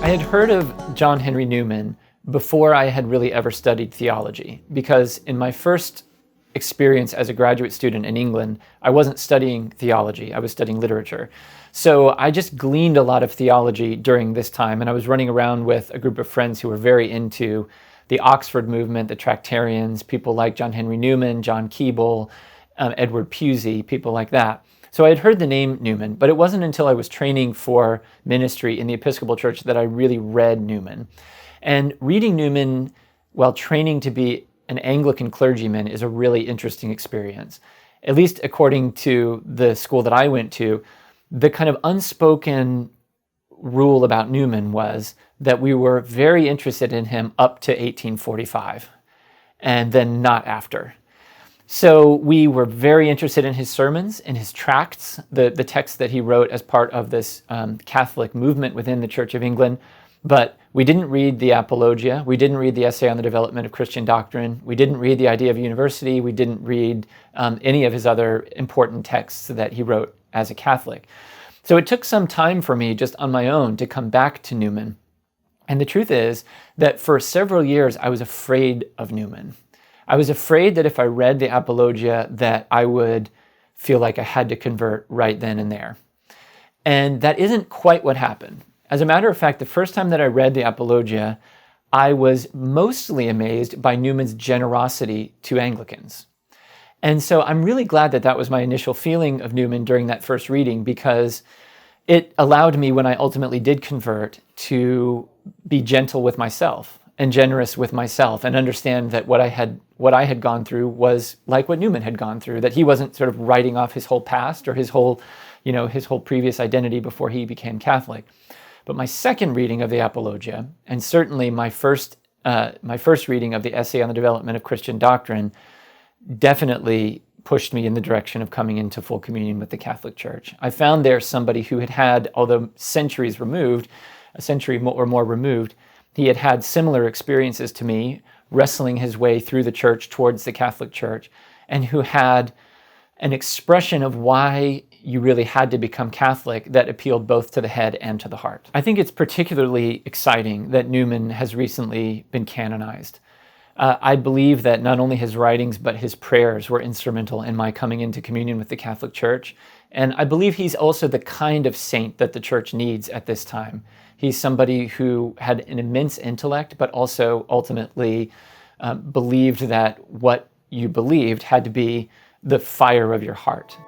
I had heard of John Henry Newman before I had really ever studied theology, because in my first experience as a graduate student in England, I wasn't studying theology, I was studying literature. So I just gleaned a lot of theology during this time, and I was running around with a group of friends who were very into the Oxford movement, the Tractarians, people like John Henry Newman, John Keble, Edward Pusey, people like that. So I had heard the name Newman, but it wasn't until I was training for ministry in the Episcopal Church that I really read Newman. And reading Newman while training to be an Anglican clergyman is a really interesting experience. At least according to the school that I went to, the kind of unspoken rule about Newman was that we were very interested in him up to 1845, and then not after. So we were very interested in his sermons, in his tracts, the texts that he wrote as part of this Catholic movement within the Church of England. But we didn't read the Apologia. We didn't read the Essay on the Development of Christian Doctrine. We didn't read the Idea of University. We didn't read any of his other important texts that he wrote as a Catholic. So it took some time for me just on my own to come back to Newman. And the truth is that for several years, I was afraid of Newman. I was afraid that if I read the Apologia, that I would feel like I had to convert right then and there. And that isn't quite what happened. As a matter of fact, the first time that I read the Apologia, I was mostly amazed by Newman's generosity to Anglicans. And so I'm really glad that that was my initial feeling of Newman during that first reading, because it allowed me, when I ultimately did convert, to be gentle with myself and generous with myself, and understand that what I had gone through was like what Newman had gone through, that he wasn't sort of writing off his whole past or his whole previous identity before he became Catholic. But my second reading of the Apologia, and certainly my first reading of the Essay on the Development of Christian Doctrine, definitely pushed me in the direction of coming into full communion with the Catholic Church. I found there somebody who had, although centuries removed, a century or more removed, he had had similar experiences to me, wrestling his way through the church towards the Catholic Church, and who had an expression of why you really had to become Catholic that appealed both to the head and to the heart. I think it's particularly exciting that Newman has recently been canonized. I believe that not only his writings, but his prayers were instrumental in my coming into communion with the Catholic Church. And I believe he's also the kind of saint that the Church needs at this time. He's somebody who had an immense intellect, but also ultimately believed that what you believed had to be the fire of your heart.